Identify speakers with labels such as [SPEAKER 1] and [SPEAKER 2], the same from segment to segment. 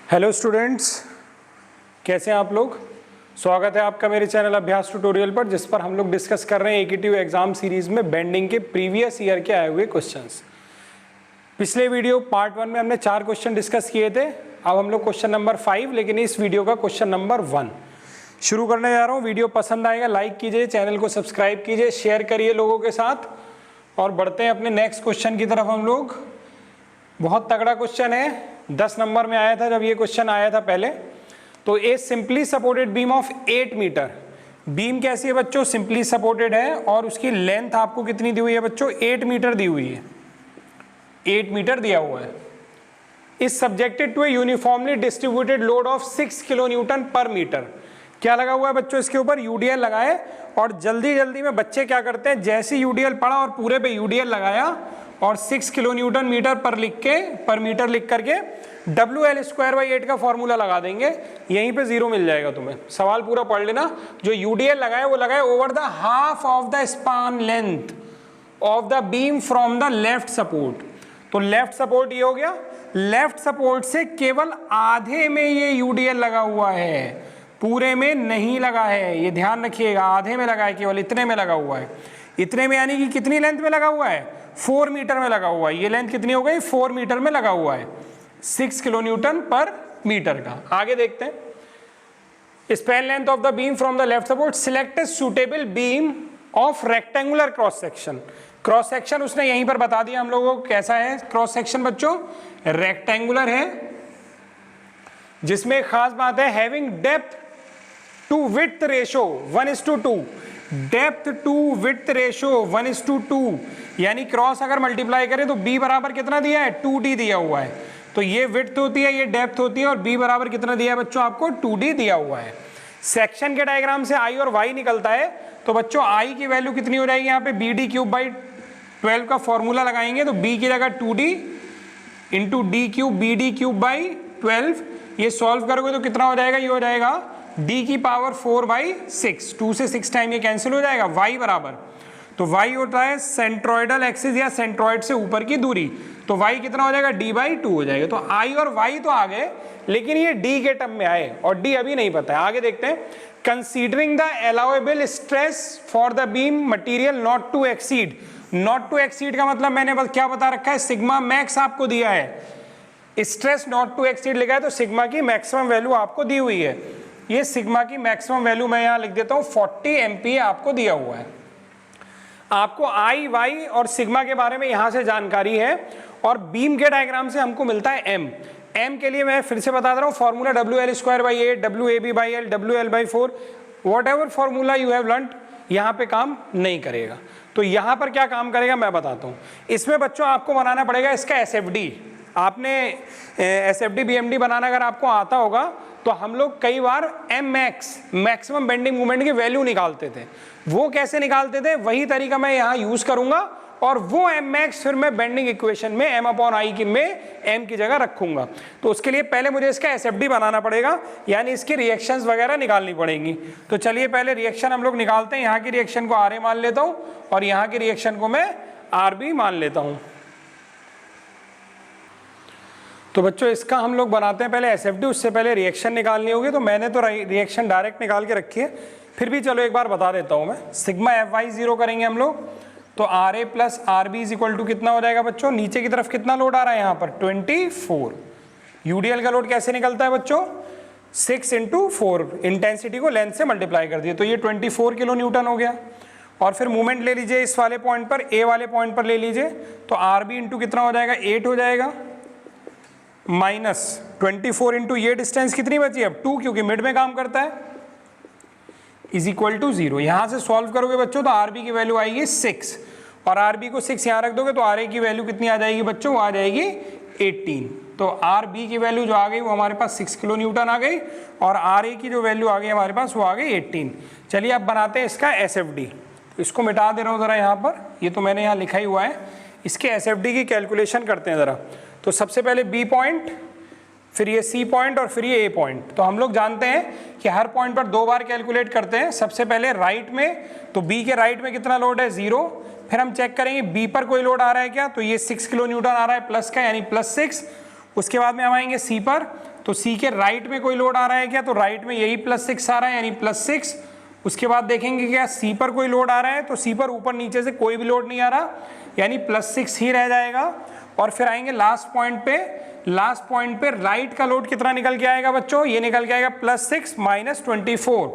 [SPEAKER 1] Hello students, कैसे हैं आप लोग। स्वागत है आपका मेरे चैनल अभ्यास ट्यूटोरियल पर, जिस पर हम लोग डिस्कस कर रहे हैं एकेटिव एग्जाम सीरीज में बेंडिंग के प्रीवियस ईयर के आए हुए क्वेश्चंस। पिछले वीडियो पार्ट 1 में हमने 4 क्वेश्चन डिस्कस किए थे। अब हम लोग क्वेश्चन नंबर 5, लेकिन इस वीडियो का क्वेश्चन नंबर 1 शुरू करने जा रहा हूँ। वीडियो पसंद आएगा लाइक कीजिए, चैनल को सब्सक्राइब कीजिए, शेयर करिए लोगों के साथ और बढ़ते हैं अपने नेक्स्ट क्वेश्चन की तरफ हम लोग। बहुत तगड़ा क्वेश्चन है, 10 नंबर में आया था जब ये क्वेश्चन आया था पहले। तो a simply supported beam of 8 metre, beam कैसी है बच्चों, सिंपली सपोर्टेड है और उसकी लेंथ आपको कितनी दी हुई है बच्चों, 8 मीटर दी हुई है, 8 मीटर दिया हुआ है। Is subjected to a uniformly distributed load of 6 kilo newton per metre. क्या लगा हुआ है बच्चों इसके ऊपर, यूडीएल लगाए। और जल्दी जल्दी में बच्चे क्या करते हैं, जैसे यूडीएल पढ़ा और पूरे पे यूडीएल लगाया और 6 किलो न्यूटन मीटर पर मीटर लिख करके WL²/8 का फॉर्मूला लगा देंगे, यहीं पे जीरो मिल जाएगा तुम्हें। सवाल पूरा पढ़ लेना। जो यूडीएल लगाए वो लगाए over the half of the span length of the beam from the left support. तो लेफ्ट सपोर्ट ये हो गया, लेफ्ट सपोर्ट से केवल आधे में ये यूडीएल लगा हुआ है, पूरे में नहीं लगा है, ये ध्यान रखिएगा, आधे में लगा है, केवल इतने में लगा हुआ है। इतने में यानी कि कितनी लेंथ में लगा हुआ है, 4 मीटर में लगा हुआ है। ये लेंथ कितनी हो गई, 4 मीटर में लगा हुआ है, 6 किलो न्यूटन पर मीटर का। आगे देखते हैं। Span length of the beam from the left support, select a suitable beam of rectangular cross section. Cross section उसने यहीं पर बता दिया हम लोगों को कैसा है क्रॉस सेक्शन बच्चों, रेक्टेंगुलर है, जिसमें खास बात है having depth to width ratio 1:2, depth to width ratio 1:2, यानी क्रॉस अगर मल्टीप्लाई करें तो b बराबर कितना दिया है, 2d दिया हुआ है। तो ये विड्थ होती है, ये डेप्थ होती है और b बराबर कितना दिया है बच्चों आपको, 2d दिया हुआ है। सेक्शन के डायग्राम से i और y निकलता है, तो बच्चों i की वैल्यू कितनी हो जाएगी यहाँ पे, bd³/12 का फॉर्मूला लगाएंगे तो b की जगह 2d इंटू d³ bd³/12। ये सॉल्व करोगे तो कितना हो जाएगा, ये हो जाएगा d⁴/6, 2 से 6 टाइम ये कैंसिल हो जाएगा। y बराबर, तो y होता है सेंट्रोइडल एक्सिस या सेंट्रोइड से ऊपर की दूरी, तो y कितना हो जाएगा, d/2 हो जाएगा। तो i और y तो आ गए, लेकिन ये d के टर्म में आए और d अभी नहीं पता है। आगे देखते हैं। Considering the allowable stress for the beam material not to exceed, not to exceed का मतलब मैंने बस क्या बता रखा है, सिग्मा मैक्स आपको दिया है, स्ट्रेस नॉट टू एक्सीड लिखा है तो सिग्मा की मैक्सिमम वैल्यू आपको दी हुई है। ये सिग्मा की मैक्सिमम वैल्यू मैं यहाँ लिख देता हूँ 40 MPa आपको दिया हुआ है। आपको I, Y और सिग्मा के बारे में यहाँ से जानकारी है और बीम के डायग्राम से हमको मिलता है M के लिए मैं फिर से बता दे रहा हूँ, formula WL²/8, WAB/L, WL/4, what ever formula you have learned, यहाँ पे काम नहीं करेगा। तो यहाँ पर क्या काम करेगा मैं बताता हूँ। इसमें बच्चों आपको बनाना पड़ेगा इसका SFD। आपने SFD BMD बनाना अगर आपको आता होगा तो हम लोग कई बार Mmax मैक्सिमम बेंडिंग मोमेंट की वैल्यू निकालते थे। वो कैसे निकालते थे, वही तरीका मैं यहाँ यूज करूंगा और वो Mmax फिर मैं बेंडिंग इक्वेशन में M/I की में M की जगह रखूंगा। तो उसके लिए पहले मुझे इसका SFD बनाना पड़ेगा, यानी इसकी रिएक्शंस वगैरह निकालनी पड़ेंगी। तो चलिए पहले रिएक्शन हम लोग निकालते हैं। यहाँ की रिएक्शन को RA मान लेता हूँ और यहाँ की रिएक्शन को मैं RB मान लेता हूँ। तो बच्चों इसका हम लोग बनाते हैं पहले SFD, उससे पहले रिएक्शन निकालनी होगी। तो मैंने तो रिएक्शन डायरेक्ट निकाल के रखी है, फिर भी चलो एक बार बता देता हूं मैं। सिग्मा FY0 करेंगे हम लोग, तो RA + RB = कितना हो जाएगा बच्चों, नीचे की तरफ कितना लोड आ रहा है यहाँ पर 24। यूडीएल का लोड कैसे निकलता है बच्चों, 6 × 4, इंटेंसिटी को लेंथ से मल्टीप्लाई कर दिए तो ये 24 किलो न्यूटन हो गया। और फिर मूवमेंट ले लीजिए इस वाले पॉइंट पर, A वाले पॉइंट पर ले लीजिए, तो RB × कितना हो जाएगा, 8 हो जाएगा, माइनस 24 इंटू ये डिस्टेंस कितनी बची अब 2, क्योंकि मिड में काम करता है, = 0। यहां से सॉल्व करोगे बच्चों तो RB की वैल्यू आएगी 6 और RB को 6 यहां रख दोगे तो RA की वैल्यू कितनी आ जाएगी बच्चों, वो आ जाएगी 18। तो RB की वैल्यू जो आ गई वो हमारे पास 6 किलो न्यूटन आ गई और RA की जो वैल्यू आ गई हमारे पास वो आ गई 18। चलिए अब बनाते हैं इसका SFD। इसको मिटा दे रहा हूँ ज़रा यहाँ पर, ये तो मैंने यहाँ लिखा ही हुआ है। इसके SFD की कैलकुलेशन करते हैं ज़रा। तो सबसे पहले B पॉइंट, फिर ये C पॉइंट और फिर ये A पॉइंट। तो हम लोग जानते हैं कि हर पॉइंट पर 2 बार कैलकुलेट करते हैं। सबसे पहले राइट में, तो B के राइट में कितना लोड है, 0। फिर हम चेक करेंगे B पर कोई लोड आ रहा है क्या, तो ये 6 किलो न्यूटन आ रहा है प्लस का, यानी +6। उसके बाद में हम आएंगे C पर, तो सी के राइट में कोई लोड आ रहा है क्या, तो राइट में यही +6 आ रहा है यानी +6। उसके बाद देखेंगे क्या सी पर कोई लोड आ रहा है, तो सी पर ऊपर नीचे से कोई भी लोड नहीं आ रहा यानी +6 ही रह जाएगा। और फिर आएंगे लास्ट पॉइंट पे, लास्ट पॉइंट पे राइट का लोड कितना निकल के आएगा बच्चों, ये निकल के आएगा +6 - 24,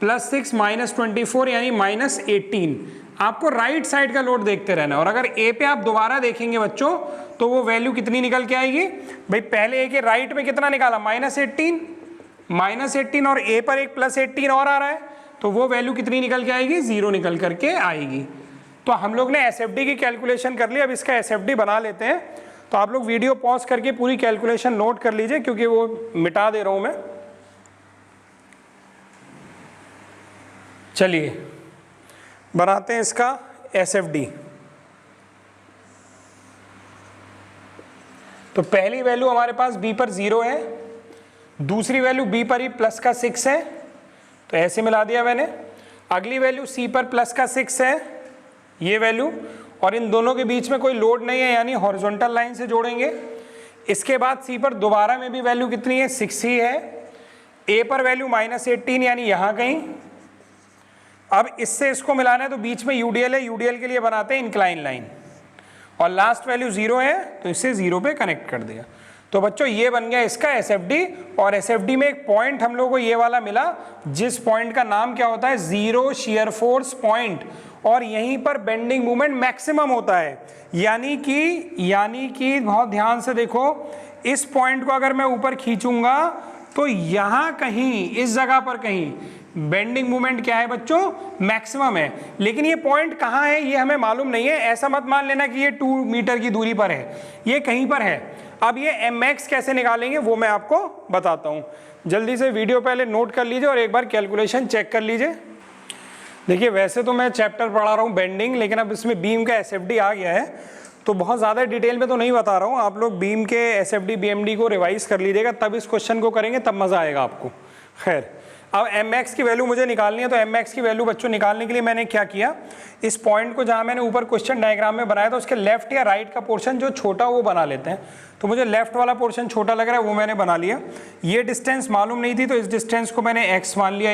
[SPEAKER 1] +6 - 24 यानी -18। आपको राइट साइड का लोड देखते रहना। और अगर ए पे आप दोबारा देखेंगे बच्चों तो वो वैल्यू कितनी निकल के आएगी भाई, पहले ए के राइट में कितना निकाला -18 और ए पर एक +18 और आ रहा है, तो वो वैल्यू कितनी निकल के आएगी, 0 निकल करके आएगी। तो हम लोग ने एसएफडी की कैलकुलेशन कर ली, अब इसका एसएफडी बना लेते हैं। तो आप लोग वीडियो पॉज करके पूरी कैलकुलेशन नोट कर लीजिए क्योंकि वो मिटा दे रहा हूं मैं। चलिए बनाते हैं इसका एसएफडी। तो पहली वैल्यू हमारे पास बी पर 0 है, दूसरी वैल्यू बी पर ही +6 है, तो ऐसे मिला दिया मैंने। अगली वैल्यू सी पर +6 है ये वैल्यू, और इन दोनों के बीच में कोई लोड नहीं है यानी हॉरिजॉन्टल लाइन से जोड़ेंगे। इसके बाद सी पर दोबारा में भी वैल्यू कितनी है, 6 ही है। ए पर वैल्यू -18 यानी यहाँ कहीं। अब इससे इसको मिलाना है तो बीच में यूडीएल है, यूडीएल के लिए बनाते हैं इंक्लाइन लाइन, और लास्ट वैल्यू 0 है तो इसे 0 पे कनेक्ट कर दिया। तो बच्चों ये बन गया इसका एसएफडी। और एसएफडी में एक पॉइंट हम लोगों को ये वाला मिला जिस पॉइंट का नाम क्या होता है, जीरो शियर फोर्स पॉइंट, और यहीं पर बेंडिंग मोमेंट मैक्सिमम होता है। यानी कि बहुत ध्यान से देखो, इस पॉइंट को अगर मैं ऊपर खींचूंगा तो यहां कहीं इस जगह पर कहीं बेंडिंग मोमेंट क्या है बच्चों, मैक्सिमम है। लेकिन ये पॉइंट कहाँ है ये हमें मालूम नहीं है। ऐसा मत मान लेना कि ये 2 मीटर की दूरी पर है, ये कहीं पर है। अब ये mx कैसे निकालेंगे वो मैं आपको बताता हूँ। जल्दी से वीडियो पहले नोट कर लीजिए और एक बार कैलकुलेशन चेक कर लीजिए। देखिए वैसे तो मैं चैप्टर पढ़ा रहा हूँ बेंडिंग, लेकिन अब इसमें बीम का एसएफडी आ गया है तो बहुत ज़्यादा डिटेल में तो नहीं बता रहा हूँ। आप लोग बीम के एसएफडी बीएमडी को रिवाइज कर लीजिएगा, तब इस क्वेश्चन को करेंगे तब मज़ा आएगा आपको। खैर अब mx की वैल्यू मुझे निकालनी है, तो mx की वैल्यू बच्चों निकालने के लिए मैंने क्या किया, इस पॉइंट को जहाँ मैंने ऊपर क्वेश्चन डायग्राम में बनाया था उसके लेफ्ट या राइट का पोर्शन जो छोटा वो बना लेते हैं। तो मुझे लेफ्ट वाला पोर्शन छोटा लग रहा है वो मैंने बना लिया। ये डिस्टेंस मालूम नहीं थी तो इस डिस्टेंस को मैंने x मान लिया।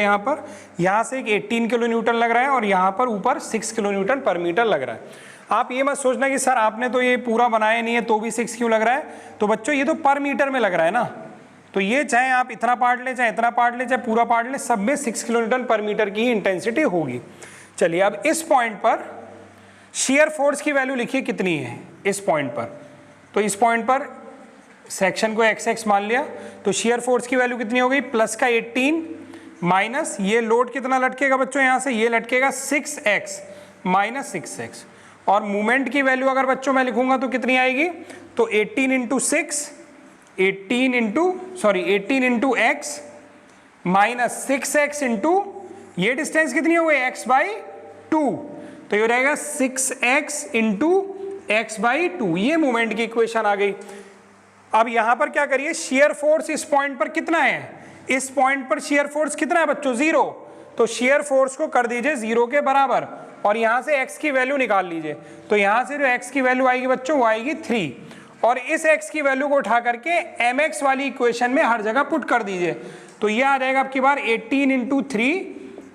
[SPEAKER 1] यहाँ से एक 18 किलो न्यूटन लग रहा है और यहाँ पर ऊपर 6 किलो न्यूटन पर मीटर लग रहा है। आप ये मत सोचना कि सर आपने तो ये पूरा बनाया नहीं है तो भी 6 क्यों लग रहा है, तो बच्चों ये तो पर मीटर में लग रहा है ना, तो ये चाहे आप इतना पार्ट लें चाहे इतना पार्ट लें चाहे पूरा पार्ट लें, सब में 6 किलो न्यूटन पर मीटर की ही इंटेंसिटी होगी। चलिए अब इस पॉइंट पर शियर फोर्स की वैल्यू लिखिए कितनी है इस पॉइंट पर। तो इस पॉइंट पर सेक्शन को xx मान लिया, तो शियर फोर्स की वैल्यू कितनी हो गई, प्लस का 18 माइनस ये लोड कितना लटकेगा बच्चों, यहाँ से ये लटकेगा 6x माइनस 6x, और मूवमेंट की वैल्यू अगर बच्चों मैं लिखूंगा तो कितनी आएगी, तो 18 into x minus 6x into ये डिस्टेंस कितनी हो गई x/2, तो ये रहेगा 6x इंटू x/2। ये मूवमेंट की इक्वेशन आ गई। अब यहां पर क्या करिए, शियर फोर्स इस पॉइंट पर कितना है, इस पॉइंट पर शियर फोर्स कितना है बच्चों, 0, तो शियर फोर्स को कर दीजिए 0 के बराबर और यहां से x की वैल्यू निकाल लीजिए। तो यहां से जो x की वैल्यू आएगी बच्चों वो आएगी 3, और इस x की वैल्यू को उठा करके mx वाली इक्वेशन में हर जगह पुट कर दीजिए। तो ये आ जाएगा आपकी बार 18 इंटू 3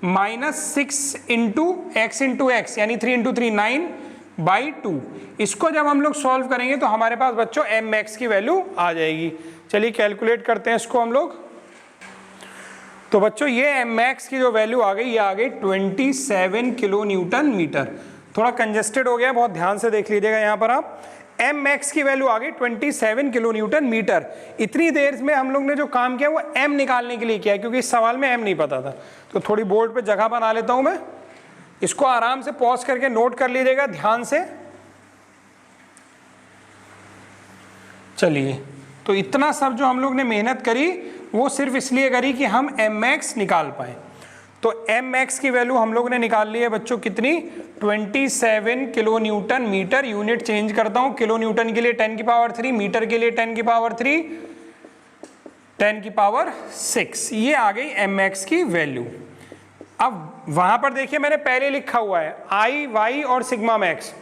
[SPEAKER 1] माइनस 6 इंटू x यानी 3 इंटू 3 9/2। इसको जब हम लोग सॉल्व करेंगे तो हमारे पास बच्चों mx की वैल्यू आ जाएगी। चलिए कैलकुलेट करते हैं इसको हम लोग। तो बच्चों ये mx की जो वैल्यू आ गई ये आ गई 27 किलो न्यूटन मीटर। थोड़ा कंजेस्टेड हो गया, बहुत ध्यान से देख लीजिएगा। यहाँ पर आप mx की वैल्यू आ गई 27 किलो न्यूटन मीटर। इतनी देर में हम लोग ने जो काम किया वो m निकालने के लिए किया, क्योंकि इस सवाल में m नहीं पता था। तो थोड़ी बोर्ड पे जगह बना लेता हूं मैं, इसको आराम से पॉज करके नोट कर लीजिएगा ध्यान से। चलिए, तो इतना सब जो हम लोग ने मेहनत करी वो सिर्फ इसलिए करी कि हम mx निकाल पाए। तो mx की वैल्यू हम लोग ने निकाल ली है बच्चों कितनी, 27 kilo newton metre. Unit change करता हूं, किलो न्यूटन के लिए 10 की पावर 3, मीटर के लिए 10 की पावर 3, 10 की पावर 6। ये आ गई mx की वैल्यू। अब वहां पर देखिए मैंने पहले लिखा हुआ है i, y और सिग्मा मैक्स,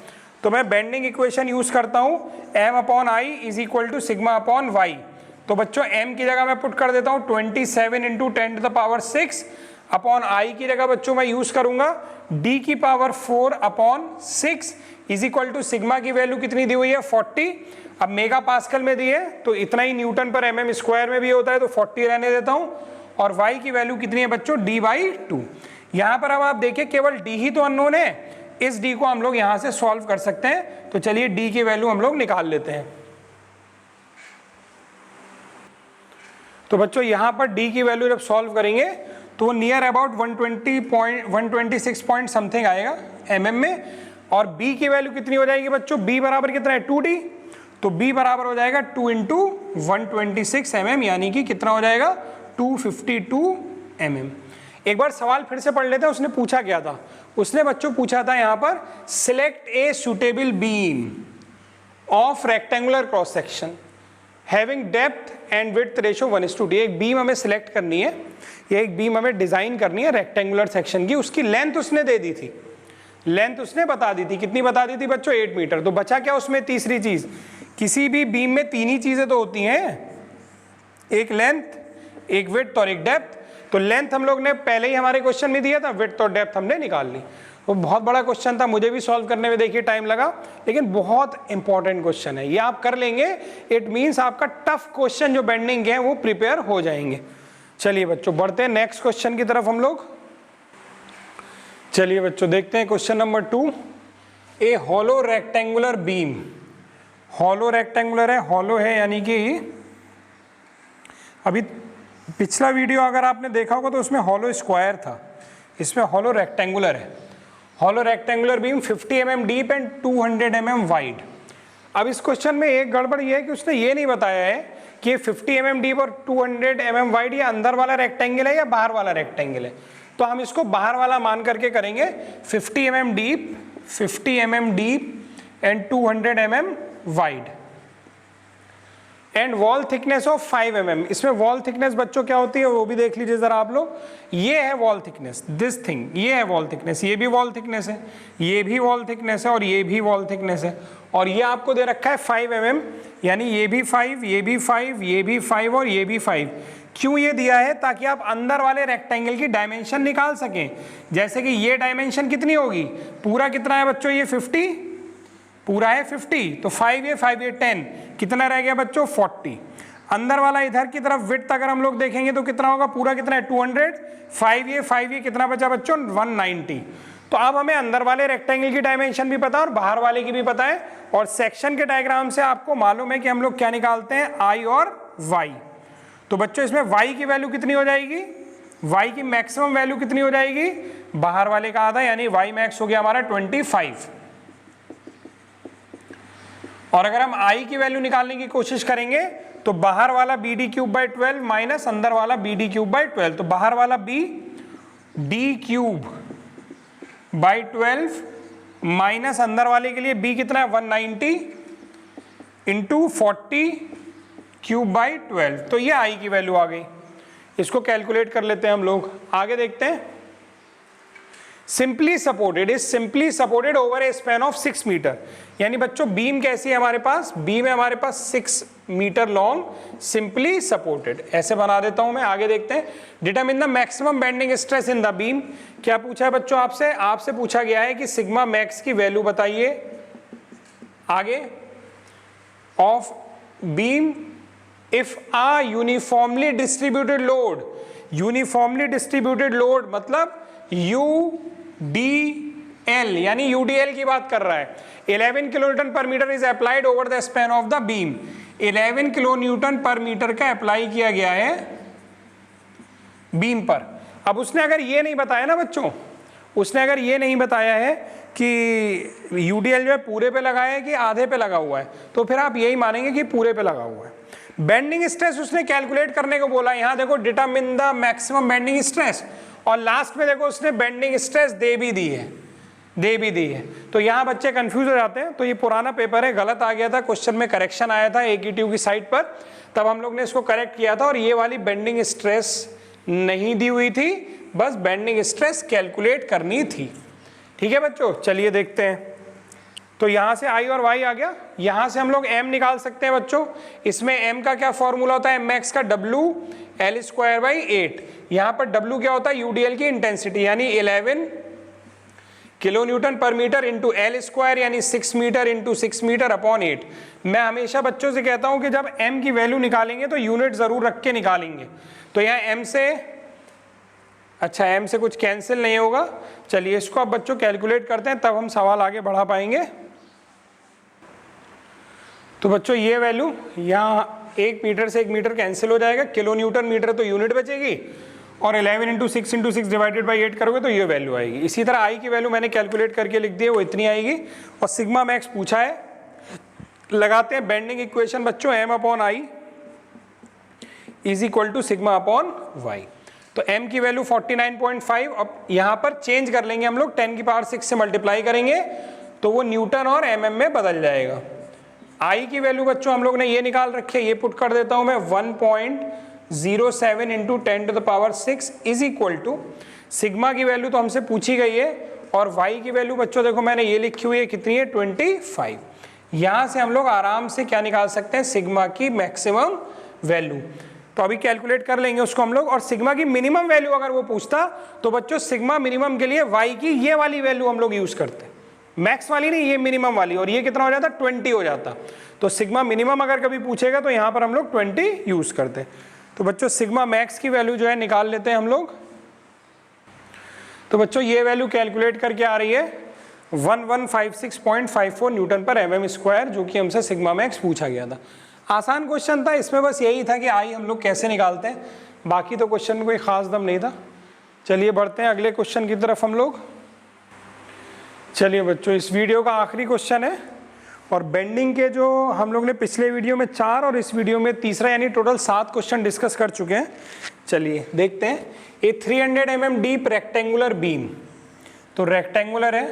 [SPEAKER 1] तो मैं बेंडिंग इक्वेशन यूज करता हूं m/i is equal to sigma upon y। तो बच्चों m की जगह मैं पुट कर देता हूँ 27 इंटू 10⁶ अपॉन i की जगह बच्चों मैं यूज करूंगा d की power 4 upon 6 is equal to sigma की वैल्यू कितनी दी हुई है 40। अब मेगा पास्कल में दी है तो इतना ही न्यूटन पर mm स्क्वायर में भी होता है, तो 40 रहने देता हूं। और y की वैल्यू कितनी है बच्चों d/2। यहां पर अब आप देखिए केवल d ही तो अननोन है, इस d को हम लोग यहां से सॉल्व कर सकते हैं। तो चलिए d की वैल्यू हम लोग निकाल लेते हैं। तो बच्चों यहां पर d की वैल्यू जब सॉल्व करेंगे तो वो नियर अबाउट 126 पॉइंट समथिंग आएगा mm में। और b की वैल्यू कितनी हो जाएगी बच्चों, b बराबर कितना है 2d, तो b बराबर हो जाएगा 2 इंटू 126 mm, यानी कि कितना हो जाएगा 252 mm। एक बार सवाल फिर से पढ़ लेते हैं, उसने पूछा क्या था। उसने बच्चों पूछा था यहाँ पर select a suitable beam of rectangular cross section having depth and width ratio 1:2। एक बीम हमें सिलेक्ट करनी है, ये एक बीम हमें डिजाइन करनी है रेक्टेंगुलर सेक्शन की। उसकी लेंथ उसने दे दी थी, लेंथ उसने बता दी थी, कितनी बता दी थी बच्चों 8 मीटर। तो बचा क्या उसमें तीसरी चीज, किसी भी बीम में तीन ही चीजें तो होती हैं, एक लेंथ, एक विड्थ और एक डेप्थ। तो लेंथ हम लोग ने पहले ही हमारे क्वेश्चन में दिया था, विड्थ और डेप्थ हमने निकाल ली। वो बहुत बड़ा क्वेश्चन था, मुझे भी सॉल्व करने में देखिए टाइम लगा, लेकिन बहुत इंपॉर्टेंट क्वेश्चन है, ये आप कर लेंगे इट मींस आपका टफ क्वेश्चन जो बेंडिंग है वो प्रिपेयर हो जाएंगे। चलिए बच्चों बढ़ते हैं नेक्स्ट क्वेश्चन की तरफ हम लोग। चलिए बच्चों देखते हैं question number 2। A hollow rectangular beam, hollow rectangular है, हॉलो है यानी कि अभी पिछला वीडियो अगर आपने देखा होगा तो उसमें हॉलो स्क्वायर था, इसमें हॉलो रेक्टेंगुलर है। Hollow rectangular beam 50 mm deep and 200 mm wide. अब इस क्वेश्चन में एक गड़बड़ ये है कि उसने ये नहीं बताया है कि ये 50 mm डीप और 200 mm वाइड ये अंदर वाला रेक्टेंगल है या बाहर वाला रेक्टेंगल है। तो हम इसको बाहर वाला मान करके करेंगे, 50 mm deep and 200 mm wide and wall thickness of 5 mm। इसमें वॉल थिकनेस बच्चों क्या होती है वो भी देख लीजिए जरा आप लोग। ये है वॉल थिकनेस, दिस थिंग, ये है वॉल थिकनेस, ये भी वॉल थिकनेस है, ये भी वॉल थिकनेस है और ये भी वॉल थिकनेस है। और ये आपको दे रखा है 5 mm, यानी ये भी 5, ये भी 5, ये भी 5 और ये भी 5। क्यों ये दिया है, ताकि आप अंदर वाले रेक्टेंगल की डायमेंशन निकाल सकें। जैसे कि ये डायमेंशन कितनी होगी, पूरा कितना है बच्चों, ये 50 पूरा है 50, तो 5 ये 10, कितना रह गया बच्चों 40। अंदर वाला इधर की तरफ विड्थ अगर हम लोग देखेंगे तो कितना होगा, पूरा कितना है 200, 5 ये कितना बचा बच्चों 190। तो अब हमें अंदर वाले रेक्टेंगल की डायमेंशन भी पता है और बाहर वाले की भी पता है। और सेक्शन के डायग्राम से आपको मालूम है कि हम लोग क्या निकालते हैं, आई और वाई। तो बच्चों इसमें y की वैल्यू कितनी हो जाएगी, y की मैक्सिमम वैल्यू कितनी हो जाएगी, बाहर वाले का आधा, यानी y मैक्स हो गया हमारा 25। और अगर हम i की वैल्यू निकालने की कोशिश करेंगे तो बाहर वाला BD³/12 माइनस अंदर वाला BD³/12, तो बाहर वाला BD³/12 माइनस अंदर वाले के लिए b कितना है 190 इंटू 40³/12, तो ये i की वैल्यू आ गई। इसको कैलकुलेट कर लेते हैं हम लोग, आगे देखते हैं। Simply supported is simply supported over a span of 6 metre, यानी बच्चों बीम कैसी है हमारे पास, बीम है हमारे पास 6 मीटर लॉन्ग, सिंपली सपोर्टेड। ऐसे बना देता हूं मैं, आगे देखते हैं। Determine the maximum bending stress in the beam. क्या पूछा है बच्चों आपसे पूछा गया है कि सिग्मा मैक्स की वैल्यू बताइए आगे of beam if a uniformly distributed load मतलब UDL, यानी UDL की बात कर रहा है। 11 kilonewton per metre is applied over the span of the beam. 11 kilonewton per metre का अप्लाई किया गया है बीम पर। अब उसने अगर ये नहीं बताया ना बच्चों, उसने अगर ये नहीं बताया है कि UDL जो है पूरे पे लगा है कि आधे पे लगा हुआ है, तो फिर आप यही मानेंगे कि पूरे पे लगा हुआ है। बेंडिंग स्ट्रेस उसने कैलकुलेट करने को बोला, यहां देखो determine the maximum bending stress, और लास्ट में देखो उसने बेंडिंग स्ट्रेस दे भी दी है। तो यहाँ बच्चे कंफ्यूज हो जाते हैं। तो ये पुराना पेपर है, गलत आ गया था, क्वेश्चन में करेक्शन आया था AQ की साइड पर, तब हम लोग ने इसको करेक्ट किया था और ये वाली बेंडिंग स्ट्रेस नहीं दी हुई थी, बस बेंडिंग स्ट्रेस कैलकुलेट करनी थी। ठीक है बच्चों, चलिए देखते हैं। तो यहाँ से I और Y आ गया। यहाँ से हम लोग M निकाल सकते हैं बच्चों। इसमें M का क्या फॉर्मूला होता है, एम का W L स्क्वायर बाई 8। यहाँ पर W क्या होता है, UDL की इंटेंसिटी यानी 11 kilo newton per metre into L square यानी 6 मीटर इंटू 6 मीटर अपॉन 8। मैं हमेशा बच्चों से कहता हूं कि जब m की वैल्यू निकालेंगे तो यूनिट जरूर रख के निकालेंगे। तो यहाँ m से, अच्छा m से कुछ कैंसिल नहीं होगा। चलिए इसको अब बच्चों कैलकुलेट करते हैं, तब हम सवाल आगे बढ़ा पाएंगे। तो बच्चों ये वैल्यू यहाँ 1 मीटर से 1 मीटर कैंसिल हो जाएगा, किलो न्यूटन मीटर तो यूनिट बचेगी, और 11 इंटू 6 डिवाइडेड बाई 8 करोगे तो ये वैल्यू आएगी। इसी तरह आई की वैल्यू मैंने कैलकुलेट करके लिख दी है, वो इतनी आएगी। और सिग्मा मैक्स पूछा है, लगाते हैं बेंडिंग इक्वेशन बच्चों, m upon I is equal to sigma upon Y. तो m की वैल्यू 49.5, अब यहाँ पर चेंज कर लेंगे हम लोग, 10 की पावर 6 से मल्टीप्लाई करेंगे तो वो न्यूटन और mm में बदल जाएगा। I की वैल्यू बच्चों हम लोग ने ये निकाल रखी है, ये पुट कर देता हूँ मैं, 1.07 into 10 to the power 6 is equal to, sigma की वैल्यू तो हमसे पूछी गई है, और y की वैल्यू बच्चों देखो मैंने ये लिखी हुई है, कितनी है, 25। यहाँ से हम लोग आराम से क्या निकाल सकते हैं, सिग्मा की मैक्सिमम वैल्यू। तो अभी कैलकुलेट कर लेंगे उसको हम लोग। और सिग्मा की मिनिमम वैल्यू अगर वो पूछता तो बच्चों सिग्मा मिनिमम के लिए y की ये वाली वैल्यू हम लोग यूज करते हैं, मैक्स वाली नहीं, ये मिनिमम वाली, और ये कितना हो जाता, 20 हो जाता। तो सिग्मा मिनिमम अगर कभी पूछेगा तो यहाँ पर हम लोग 20 यूज करते हैं। तो बच्चों सिग्मा मैक्स की वैल्यू जो है निकाल लेते हैं हम लोग। तो बच्चों ये वैल्यू कैलकुलेट करके आ रही है 1156.54 न्यूटन पर mm स्क्वायर, जो कि हमसे सिग्मा मैक्स पूछा गया था। आसान क्वेश्चन था, इसमें बस यही था कि आई हम लोग कैसे निकालते हैं, बाकी तो क्वेश्चन में कोई खास दम नहीं था। चलिए बढ़ते हैं अगले क्वेश्चन की तरफ हम लोग। चलिए बच्चों इस वीडियो का आखिरी क्वेश्चन है, और बेंडिंग के जो हम लोग ने पिछले वीडियो में 4 और इस वीडियो में तीसरा, यानी टोटल 7 क्वेश्चन डिस्कस कर चुके हैं। चलिए देखते हैं। ए 300 mm डीप रेक्टेंगुलर बीम, तो रेक्टेंगुलर है,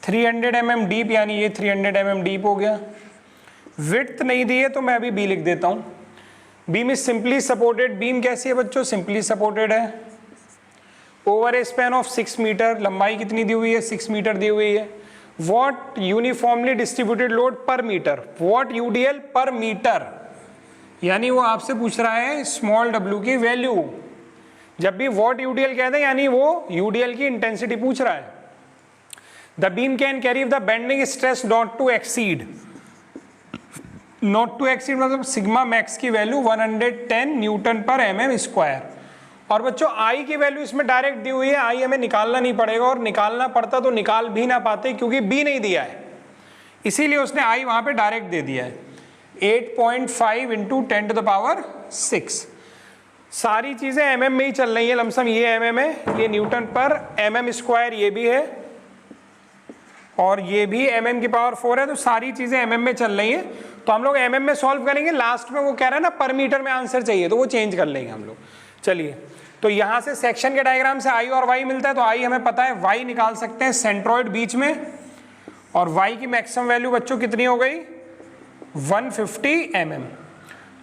[SPEAKER 1] 300 mm डीप, यानी ये 300 mm डीप हो गया। विड्थ नहीं दी है तो मैं अभी बी लिख देता हूँ। Beam is simply supported, beam कैसी है बच्चों, सिंपली सपोर्टेड है, over a span of 6 metre, लंबाई कितनी दी हुई है, 6 मीटर दी हुई है। वॉट यूनिफॉर्मली डिस्ट्रीब्यूटेड लोड पर मीटर, वॉट यूडीएल पर मीटर, यानी वो आपसे पूछ रहा है स्मॉल w की वैल्यू। जब भी वॉट यूडीएल कहते हैं यानी वो यूडीएल की इंटेंसिटी पूछ रहा है। The beam can carry the bending stress not to exceed, not to exceed मतलब सिग्मा मैक्स की value 110 newton per mm square. और बच्चों आई की वैल्यू इसमें डायरेक्ट दी हुई है, आई हमें निकालना नहीं पड़ेगा, और निकालना पड़ता तो निकाल भी ना पाते क्योंकि बी नहीं दिया है, इसीलिए उसने आई वहां पे डायरेक्ट दे दिया है। 8.5 इंटू 10 टू द पावर 6। सारी चीजें mm में ही चल रही है, लमसम ये mm है, ये न्यूटन पर mm स्क्वायर ये भी है, और ये भी mm की पावर 4 है, तो सारी चीजें mm में चल रही है। तो हम लोग mm में सॉल्व करेंगे, लास्ट में वो कह रहा है ना पर मीटर में आंसर चाहिए, तो वो चेंज कर लेंगे हम लोग। चलिए तो यहां से सेक्शन के डायग्राम से आई और वाई मिलता है, तो आई हमें पता है, वाई निकाल सकते हैं सेंट्रॉइड बीच में, और वाई की मैक्सिमम वैल्यू बच्चों कितनी हो गई, 150 mm।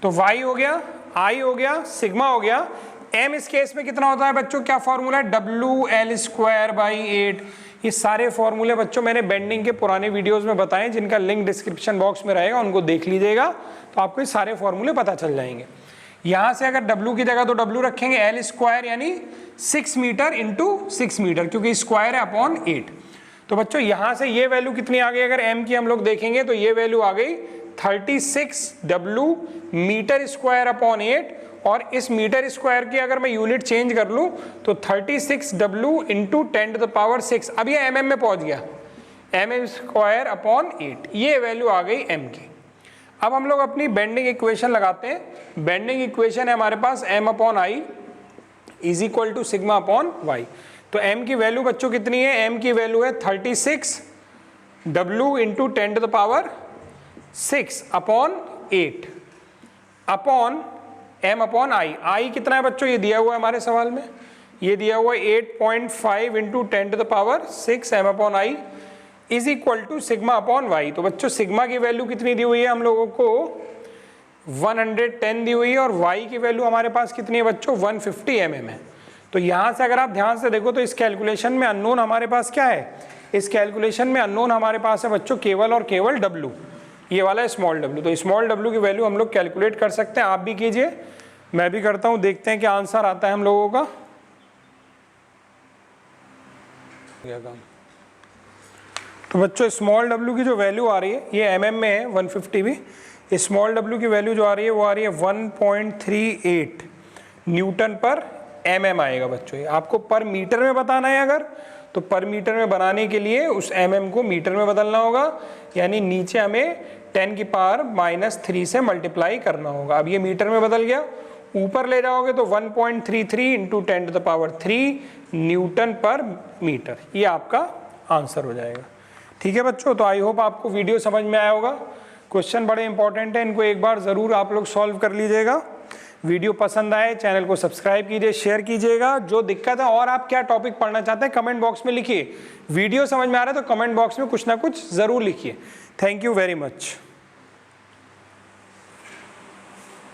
[SPEAKER 1] तो वाई हो गया, आई हो गया, सिग्मा हो गया। एम इस केस में कितना होता है बच्चों, क्या फॉर्मूला है, WL स्क्वायर बाई 8। ये सारे फॉर्मूले बच्चों मैंने बेंडिंग के पुराने वीडियोस में बताए, जिनका लिंक डिस्क्रिप्शन बॉक्स में रहेगा, उनको देख लीजिएगा, तो आपको ये सारे फॉर्मूले पता चल जाएंगे। यहाँ से अगर W की जगह तो W रखेंगे, L स्क्वायर यानी 6 मीटर इंटू 6 मीटर, क्योंकि स्क्वायर है अपॉन 8। तो बच्चों यहाँ से ये वैल्यू कितनी आ गई, अगर M की हम लोग देखेंगे तो ये वैल्यू आ गई 36W मीटर स्क्वायर अपॉन 8, और इस मीटर स्क्वायर की अगर मैं यूनिट चेंज कर लूँ तो 36W into 10 to the power 6। अब ये mm में पहुँच गया, mm स्क्वायर अपॉन 8, ये वैल्यू आ गई M की। अब हम लोग अपनी बेंडिंग इक्वेशन लगाते हैं। बेंडिंग इक्वेशन है हमारे पास m upon I is equal to sigma upon Y. तो m की वैल्यू बच्चों कितनी है, m की वैल्यू है 36W into 10 to the power 6 upon 8 upon m upon I. I कितना है बच्चों, ये दिया हुआ है हमारे सवाल में, ये दिया हुआ है 8.5 into 10 to the power 6 m upon I is equal to sigma upon Y. तो बच्चों सिग्मा की वैल्यू कितनी दी हुई है हम लोगों को, 110 दी हुई है, और वाई की वैल्यू हमारे पास कितनी है बच्चों, 150 mm है। तो यहाँ से अगर आप ध्यान से देखो तो इस कैलकुलेशन में अननोन हमारे पास क्या है, इस कैलकुलेशन में अननोन हमारे पास है बच्चों केवल और केवल W, ये वाला है स्मॉल w। तो स्मॉल w की वैल्यू हम लोग कैलकुलेट कर सकते हैं, आप भी कीजिए, मैं भी करता हूं, देखते हैं क्या आंसर आता है हम लोगों का। तो बच्चों स्मॉल w की जो वैल्यू आ रही है ये mm में है 150 भी, स्मॉल w की वैल्यू जो आ रही है वो आ रही है 1.38 न्यूटन पर mm आएगा बच्चों। ये आपको पर मीटर में बताना है, अगर तो पर मीटर में बनाने के लिए उस mm को मीटर में बदलना होगा, यानी नीचे हमें 10 की पावर -3 से मल्टीप्लाई करना होगा। अब ये मीटर में बदल गया, ऊपर ले जाओगे तो 1.33 इंटू 10⁻³ न्यूटन पर मीटर, ये आपका आंसर हो जाएगा। ठीक है बच्चों, तो आई होप आपको वीडियो समझ में आया होगा। क्वेश्चन बड़े इंपॉर्टेंट हैं, इनको एक बार ज़रूर आप लोग सॉल्व कर लीजिएगा। वीडियो पसंद आए चैनल को सब्सक्राइब कीजिए, शेयर कीजिएगा। जो दिक्कत है और आप क्या टॉपिक पढ़ना चाहते हैं कमेंट बॉक्स में लिखिए। वीडियो समझ में आ रहा है तो कमेंट बॉक्स में कुछ ना कुछ ज़रूर लिखिए। Thank you very much.